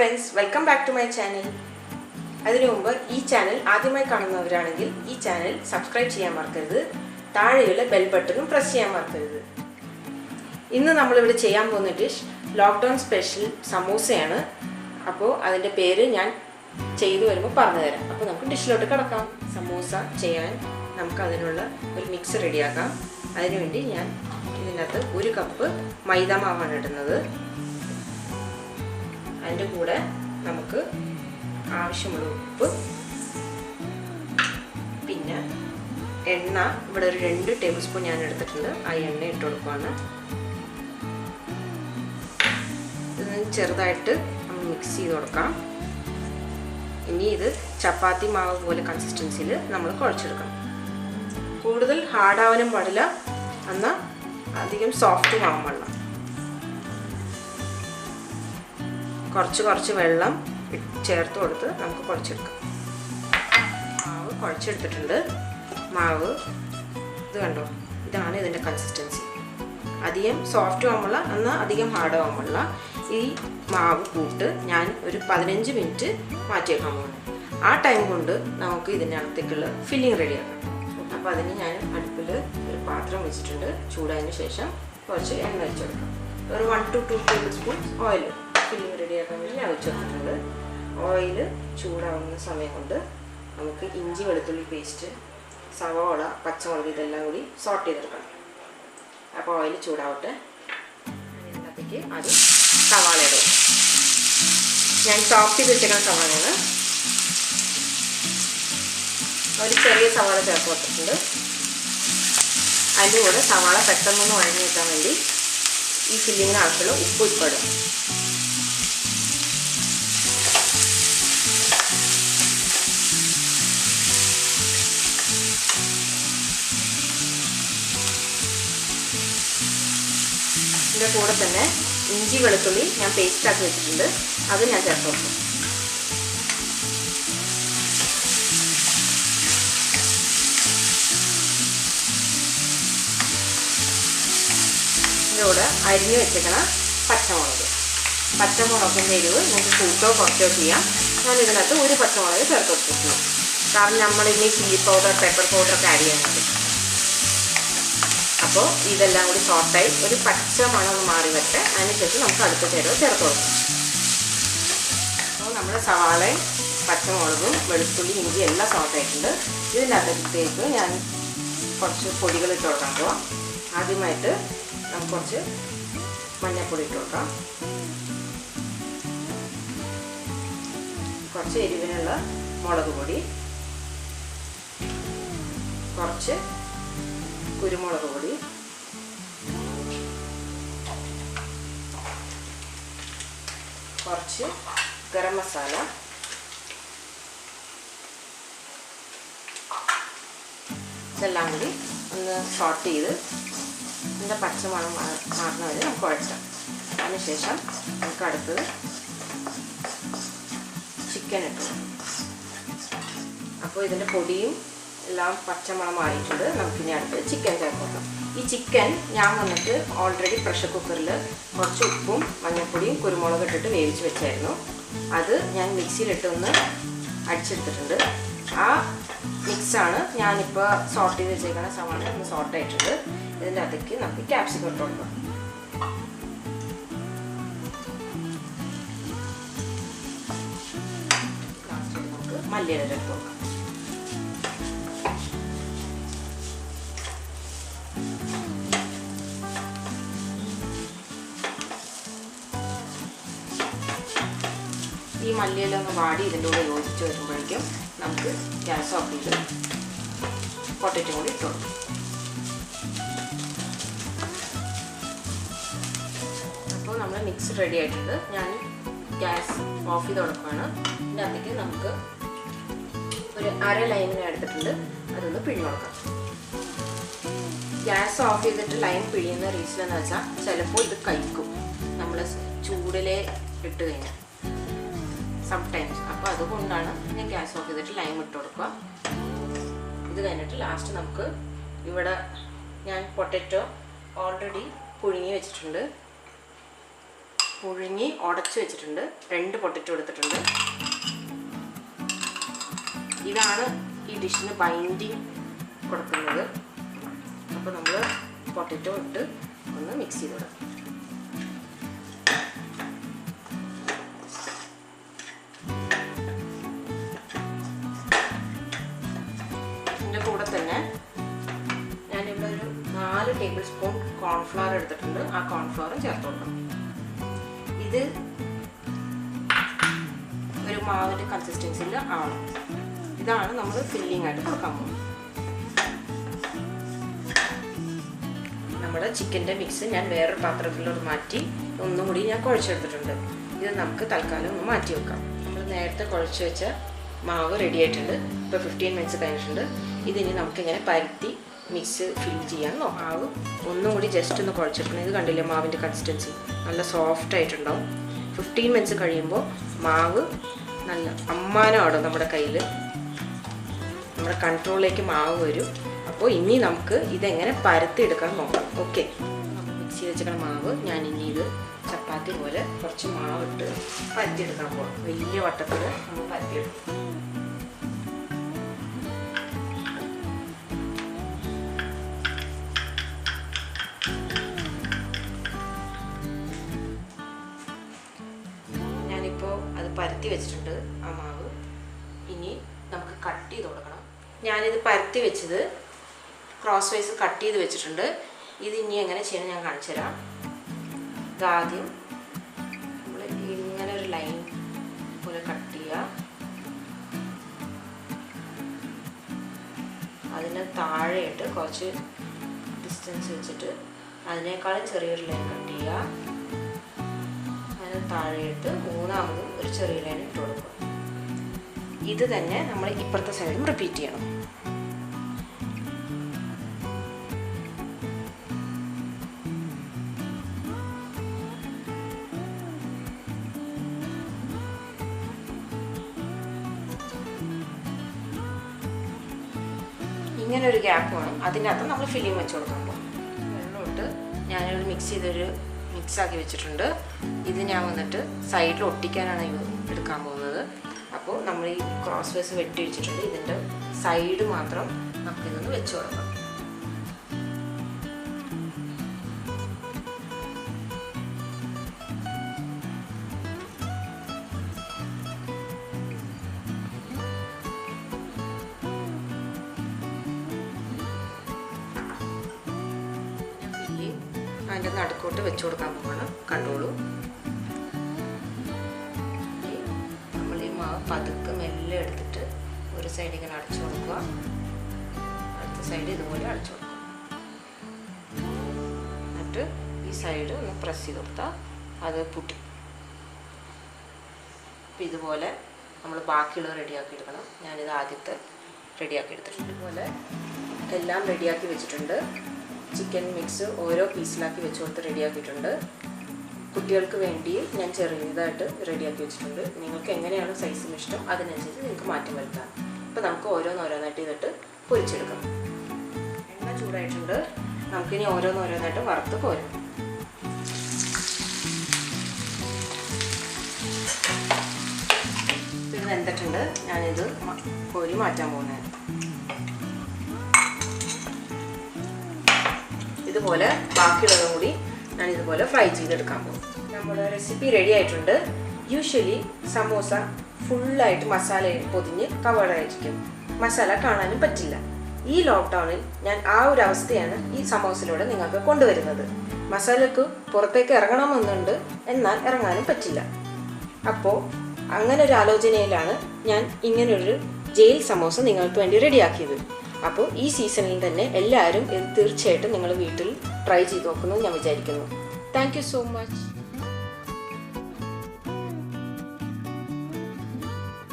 friends, welcome back to my channel. അതിനു മുമ്പ് ഈ ചാനൽ ആദ്യമായി കാണുന്നവരാണെങ്കിൽ ഈ ചാനൽ സബ്സ്ക്രൈബ് ചെയ്യാൻ മറക്കരുത്. താഴെയുള്ള ബെൽ ബട്ടണും പ്രസ് ചെയ്യാൻ മറക്കരുത്. ഇന്ന് നമ്മൾ ഇവിടെ ചെയ്യാൻ പോകുന്ന ഡിഷ് ലോക്ക്ഡൗൺ സ്പെഷ്യൽ സമോസയാണ്. അപ്പോൾ അതിന്റെ പേര് ഞാൻ ചെയ്തു വരുമ്പോൾ പറഞ്ഞു തരാം. അപ്പോൾ നമുക്ക് ഡിഷിലോട്ട് കടക്കാം. സമോസ ചെയ്യാൻ നമുക്ക് അതിനുള്ള ഒരു മിക്സ് റെഡിയാക്കാം. അതിനുവേണ്ടി ഞാൻ ഇതിനകത്ത് 1 കപ്പ് മൈദ മാവാണ് ഇടുന്നത്. അതിൻ്റെ കൂടെ നമുക്ക് ആവശ്യമുള്ള ഉപ്പ്, പിന്നെ എണ്ണ ഇവിടെ ഒരു 2 ടേബിൾ സ്പൂൺ ഞാൻ എടുത്തിട്ടുണ്ട്. ആ എണ്ണ ഇട്ട് കൊടുക്കുകയാണ്. ഇത് ചെറുതായിട്ട് നമ്മൾ മിക്സ് ചെയ്ത് കൊടുക്കാം. ഇനി ഇത് ചപ്പാത്തി മാവ് പോലെ കൺസിസ്റ്റൻസിയിൽ നമ്മൾ കുഴച്ചെടുക്കണം. കൂടുതൽ ഹാർഡാവാനും പാടില്ല, എന്നാൽ അധികം സോഫ്റ്റും ആവാൻ പാടില്ല. കുറച്ച് വെള്ളം ചേർത്ത് കൊടുത്ത് നമുക്ക് കുഴച്ചെടുക്കാം. മാവ് കുഴച്ചെടുത്തിട്ടുണ്ട്. മാവ് ഇത് കണ്ടോ, ഇതാണ് ഇതിൻ്റെ കൺസിസ്റ്റൻസി. അധികം സോഫ്റ്റ് ആവുമ്പോൾ എന്നാൽ അധികം ഹാർഡ് ആവുമ്പോൾ ഈ മാവ് കൂട്ട് ഞാൻ ഒരു 15 മിനിറ്റ് മാറ്റിയേക്കാൻ പോകുന്നു. ആ ടൈം കൊണ്ട് നമുക്ക് ഇതിനകത്തേക്കുള്ള ഫില്ലിങ് റെഡിയാക്കാം. അപ്പോൾ അതിന് ഞാൻ അടുപ്പിൽ ഒരു പാത്രം വെച്ചിട്ടുണ്ട്. ചൂടായതിന് ശേഷം കുറച്ച് എണ്ണ വെച്ചെടുക്കാം. ഒരു 1 to 2 table spoon oil filling റെഡിയാക്കാൻ വേണ്ടി ഞാൻ വെച്ചെടുത്തിട്ടുണ്ട്. ഓയിൽ ചൂടാവുന്ന സമയം കൊണ്ട് നമുക്ക് ഇഞ്ചി വെളുത്തുള്ളി പേസ്റ്റ്, സവാള, പച്ചമുളക് ഇതെല്ലാം കൂടി സോട്ട് ചെയ്തെടുക്കണം. അപ്പോൾ ഓയിൽ ചൂടാവട്ടെ. ഇതിനകത്തേക്ക് അത് സവാള ഇടും. ഞാൻ ചോപ്പ് ചെയ്ത് വെച്ചേക്കുന്ന സവാളയാണ്. ഒരു ചെറിയ സവാള ചേർത്ത് കൊടുത്തിട്ടുണ്ട്. അതിൻ്റെ കൂടെ സവാള പെട്ടെന്നൊന്ന് വഴഞ്ഞു കിട്ടാൻ വേണ്ടി ഈ ഫില്ലിങ്ങിന് ആവശ്യമുള്ള ഉപ്പ് ഇടും. ഇതിൻ്റെ കൂടെ തന്നെ ഇഞ്ചി വെളുത്തുള്ളി ഞാൻ പേസ്റ്റാക്കി വെച്ചിട്ടുണ്ട്. അത് ഞാൻ ചേർത്ത് കൊടുക്കും. ഇതിൻ്റെ കൂടെ അരിഞ്ഞ് വെച്ചേക്കണ പച്ചമുളകിൻ്റെ എരിവ് നമുക്ക് കൂട്ടോ കുറച്ചോ ചെയ്യാം. ഞാൻ ഇതിനകത്ത് 1 പച്ചമുളക് ചേർത്ത് കൊടുത്തിട്ടുണ്ട്. കാരണം നമ്മളിനി ചില്ലി പൗഡർ, പെപ്പർ പൗഡറൊക്കെ ആഡ് ചെയ്യാനുണ്ട്. അപ്പോൾ ഇതെല്ലാം കൂടി സോട്ടായി ഒരു പച്ച മണം മാറി വരട്ടെ. അതിനുശേഷം നമുക്ക് അടുത്ത ചേരുവ ചേർത്ത് കൊടുക്കാം. അപ്പോൾ നമ്മുടെ സവാളയും പച്ചമുളകും വെളുത്തുള്ളി ഇഞ്ചി എല്ലാം സോട്ടായിട്ടുണ്ട്. ഇതിനകത്തേക്ക് ഞാൻ കുറച്ച് പൊടികൾ ഇട്ട് കൊടുക്കാൻ പോവാം. ആദ്യമായിട്ട് നമുക്ക് കുറച്ച് മഞ്ഞൾപ്പൊടി ഇട്ട് കൊടുക്കാം. കുറച്ച് എരിവിനുള്ള മുളക് പൊടി, കുറച്ച് കുരുമുളക് പൊടി, കുറച്ച് ഗരം മസാല, ഇതെല്ലാം കൂടി ഒന്ന് സോട്ട് ചെയ്ത് ഇതിൻ്റെ പച്ചമണം മാറുന്ന വരെ നമുക്ക് കുഴച്ചാം. അതിനുശേഷം നമുക്ക് അടുത്തത് ചിക്കൻ ഇട്ടു. അപ്പോൾ ഇതിൻ്റെ പൊടിയും എല്ലാം പച്ചമണം മാറിയിട്ടുണ്ട്. നമുക്കിനി അടുത്ത് ചിക്കൻ ചേർക്കാം. ഈ ചിക്കൻ ഞാൻ വന്നിട്ട് ഓൾറെഡി പ്രഷർ കുക്കറിൽ കുറച്ച് ഉപ്പും മഞ്ഞൾപ്പൊടിയും കുരുമുളകും ഇട്ടിട്ട് വേവിച്ച് വെച്ചായിരുന്നു. അത് ഞാൻ മിക്സിയിലിട്ടൊന്ന് അടിച്ചെടുത്തിട്ടുണ്ട്. ആ മിക്സാണ് ഞാനിപ്പോൾ സോട്ട് ചെയ്ത് വെച്ചേക്കണ സവാള ഒന്ന് സോട്ടായിട്ടുണ്ട്. ഇതിൻ്റെ അകത്തേക്ക് നമുക്ക് ക്യാപ്സിക്കം ഇട്ട് കൊടുക്കാം. ലാസ്റ്റ് നമുക്ക് മല്ലിയില ഇട്ട് കൊടുക്കാം. ഈ മല്ലിയില ഒന്ന് വാടി ഇതിൻ്റെ കൂടെ യോജിച്ച് വരുമ്പോഴേക്കും നമുക്ക് ഗ്യാസ് ഓഫ് ചെയ്ത് പൊട്ടറ്റോ കൂടി ഇട്ട് കൊടുക്കും. അപ്പോൾ നമ്മൾ മിക്സ് റെഡി ആയിട്ടുണ്ട്. ഞാൻ ഗ്യാസ് ഓഫ് ചെയ്ത് കൊടുക്കുകയാണ്. ഇതിൻ്റെ അകത്തേക്ക് നമുക്ക് ഒരു 1/2 ലൈമിനെ എടുത്തിട്ടുണ്ട്. അതൊന്ന് പിഴിഞ്ഞ് കൊടുക്കാം. ഗ്യാസ് ഓഫ് ചെയ്തിട്ട് ലൈം പിഴിയുന്ന റീസൺ എന്ന് വെച്ചാൽ ചിലപ്പോൾ ഇത് കഴിക്കും നമ്മൾ ചൂടിലെ ഇട്ട് കഴിഞ്ഞാൽ സംടൈംസ്. അപ്പോൾ അതുകൊണ്ടാണ് ഞാൻ ഗ്യാസ് ഓഫ് ചെയ്തിട്ട് ലൈം ഇട്ട് കൊടുക്കുക. ഇത് കഴിഞ്ഞിട്ട് ലാസ്റ്റ് നമുക്ക് ഇവിടെ ഞാൻ പൊട്ടറ്റോ ഓൾറെഡി പുഴുങ്ങി വെച്ചിട്ടുണ്ട്. പുഴുങ്ങി ഉടച്ച് വെച്ചിട്ടുണ്ട്. 2 പൊട്ടറ്റോ എടുത്തിട്ടുണ്ട്. ഇതാണ് ഈ ഡിഷിന് ബൈൻഡിങ് കൊടുക്കുന്നത്. അപ്പോൾ നമ്മൾ പൊട്ടറ്റോ ഇട്ട് ഒന്ന് മിക്സ് ചെയ്ത് വിടാം. ഇതിൻ്റെ കൂടെ തന്നെ ഞാനിവിടെ ഒരു 4 ടേബിൾ സ്പൂൺ കോൺഫ്ലവർ എടുത്തിട്ടുണ്ട്. ആ കോൺഫ്ലവറും ചേർത്ത് കൊടുക്കണം. ഇത് ഒരു മാവിൻ്റെ കൺസിസ്റ്റൻസിയിൽ ആവണം. ഇതാണ് നമ്മൾ ഫില്ലിംഗ് ആയിട്ട് കൊടുക്കാൻ പോകുന്നത്. നമ്മുടെ ചിക്കൻ്റെ മിക്സ് ഞാൻ വേറൊരു പാത്രത്തിലോട്ട് മാറ്റി ഒന്നും കൂടി ഞാൻ കുഴച്ചെടുത്തിട്ടുണ്ട്. ഇത് നമുക്ക് തൽക്കാലം ഒന്ന് മാറ്റി വെക്കാം. നമ്മൾ നേരത്തെ കുഴച്ച് വെച്ച മാവ് റെഡി ആയിട്ടുണ്ട്. ഇപ്പോൾ 15 മിനിറ്റ്സ് കഴിഞ്ഞിട്ടുണ്ട്. ഇതിനി നമുക്കിങ്ങനെ പരത്തി മിക്സ് ഫിൽ ചെയ്യാൻ നോക്കാം. മാവ് ഒന്നും കൂടി ജസ്റ്റ് ഒന്ന് കുഴച്ചെടുക്കണം. ഇത് കണ്ടില്ലേ മാവിൻ്റെ കൺസിസ്റ്റൻസി നല്ല സോഫ്റ്റ് ആയിട്ടുണ്ടാവും. 15 മിനിറ്റ്സ് കഴിയുമ്പോൾ മാവ് നല്ല അമ്മാനമാണ് നമ്മുടെ കയ്യിൽ. നമ്മുടെ കൺട്രോളിലേക്ക് മാവ് വരും. അപ്പോൾ ഇനി നമുക്ക് ഇതെങ്ങനെ പരത്തി എടുക്കാൻ നോക്കാം. ഓക്കെ, നമ്മൾ മിക്സി വെച്ചിരിക്കുന്ന മാവ് ഞാൻ ഇനി ഇത് ചപ്പാത്തി പോലെ കുറച്ച് മാവിട്ട് പരത്തിയെടുക്കാൻ പോകാം. വലിയ വട്ടത്തിൽ നമ്മൾ പരത്തിയെടുക്കും. ഞാനിപ്പോൾ അത് പരത്തി വെച്ചിട്ടുണ്ട് ആ മാവ്. ഇനി നമുക്ക് കട്ട് ചെയ്ത് കൊടുക്കണം. ഞാനിത് പരത്തി വെച്ചത് ക്രോസ് വൈസ് കട്ട് ചെയ്ത് വെച്ചിട്ടുണ്ട്. ഇത് ഇനി എങ്ങനെ ചെയ്യണം ഞാൻ കാണിച്ചു തരാം. ഇതാദ്യം നമ്മൾ ഇങ്ങനെ ഒരു ലൈൻ പോലെ കട്ട് ചെയ്യുക. അതിന് താഴെയിട്ട് കുറച്ച് ഡിസ്റ്റൻസ് വെച്ചിട്ട് അതിനേക്കാളും ചെറിയൊരു ലൈൻ കട്ട് ചെയ്യുക. അതിന് താഴെയിട്ട് മൂന്നാമതും ഒരു ചെറിയ ലൈൻ ഇട്ട് കൊടുക്കുക. ഇത് തന്നെ നമ്മൾ ഇപ്പുറത്തെ സൈഡും റിപ്പീറ്റ് ചെയ്യണം. ഇങ്ങനെ ഒരു ഗ്യാപ്പ് വേണം. അതിനകത്ത് നമ്മൾ ഫില്ലിങ് വെച്ച് കൊടുക്കാൻ പോകും. വെള്ളമിട്ട് ഞാനൊരു മിക്സ് ചെയ്തൊരു മിക്സാക്കി വെച്ചിട്ടുണ്ട്. ഇത് ഞാൻ വന്നിട്ട് സൈഡിൽ ഒട്ടിക്കാനാണ് എടുക്കാൻ പോകുന്നത്. അപ്പോൾ നമ്മൾ ഈ ക്രോസ് വൈസ് വെട്ടി വെച്ചിട്ടുണ്ട്. ഇതിൻ്റെ സൈഡ് മാത്രം നമുക്കിതൊന്ന് വെച്ച് കൊടുക്കാം. അതിൻ്റെ നടുക്കോട്ട് വെച്ച് കൊടുക്കാൻ പോകണം. കണ്ടോളൂ. നമ്മൾ ഈ മാവ് പതുക്കെ മെല്ലെ എടുത്തിട്ട് ഒരു സൈഡ് ഇങ്ങനെ അടച്ചു കൊടുക്കുക. അടുത്ത സൈഡ് ഇതുപോലെ അടച്ചു കൊടുക്കുക. എന്നിട്ട് ഈ സൈഡ് ഒന്ന് പ്രസ് ചെയ്ത് കൊടുത്താൽ അത് പൊട്ടി. അപ്പം ഇതുപോലെ നമ്മൾ ബാക്കിയുള്ളത് റെഡിയാക്കി എടുക്കണം. ഞാനിത് ആദ്യത്തെ റെഡിയാക്കി എടുത്തിട്ടുണ്ട്. ഇതുപോലെ എല്ലാം റെഡിയാക്കി വെച്ചിട്ടുണ്ട്. ചിക്കൻ മിക്സ് ഓരോ പീസിലാക്കി വെച്ച് കൊടുത്ത് റെഡിയാക്കിയിട്ടുണ്ട്. കുട്ടികൾക്ക് വേണ്ടി ഞാൻ ചെറിയതായിട്ട് റെഡിയാക്കി വെച്ചിട്ടുണ്ട്. നിങ്ങൾക്ക് എങ്ങനെയാണ് സൈസും ഇഷ്ടം അതിനനുസരിച്ച് നിങ്ങൾക്ക് മാറ്റം വരുത്താം. അപ്പോൾ നമുക്ക് ഓരോന്നോരോന്നായിട്ട് ചെയ്തിട്ട് പൊരിച്ചെടുക്കാം. എണ്ണ ചൂടായിട്ടുണ്ട്. നമുക്കിനി ഓരോന്നോരോന്നായിട്ട് വറുത്ത് കോരാം. ഇത് വെന്തിട്ടുണ്ട്. ഞാനിത് കോരി മാറ്റാൻ പോകുന്നത്. ഇതുപോലെ ബാക്കിയുള്ളതും കൂടി ഞാൻ ഇതുപോലെ ഫ്രൈ ചെയ്തെടുക്കാൻ പോകും. നമ്മുടെ റെസിപ്പി റെഡി ആയിട്ടുണ്ട്. യൂഷ്വലി സമോസ ഫുള്ളായിട്ട് മസാല പൊതിഞ്ഞ് കവേർഡായിരിക്കും. മസാല കാണാനും പറ്റില്ല. ഈ ലോക്ക്ഡൗണിൽ ഞാൻ ആ ഒരു അവസ്ഥയാണ് ഈ സമോസയിലൂടെ നിങ്ങൾക്ക് കൊണ്ടുവരുന്നത്. മസാലക്ക് പുറത്തേക്ക് ഇറങ്ങണമെന്നുണ്ട്, എന്നാൽ ഇറങ്ങാനും പറ്റില്ല. അപ്പോൾ അങ്ങനെ ഒരു ആലോചനയിലാണ് ഞാൻ ഇങ്ങനൊരു ജയിൽ സമോസ നിങ്ങൾക്ക് വേണ്ടി റെഡിയാക്കിയത്. അപ്പോൾ ഈ സീസണിൽ തന്നെ എല്ലാവരും ഇത് തീർച്ചയായിട്ടും നിങ്ങൾ വീട്ടിൽ ട്രൈ ചെയ്ത് നോക്കുമെന്ന് ഞാൻ വിചാരിക്കുന്നു. Thank you so much.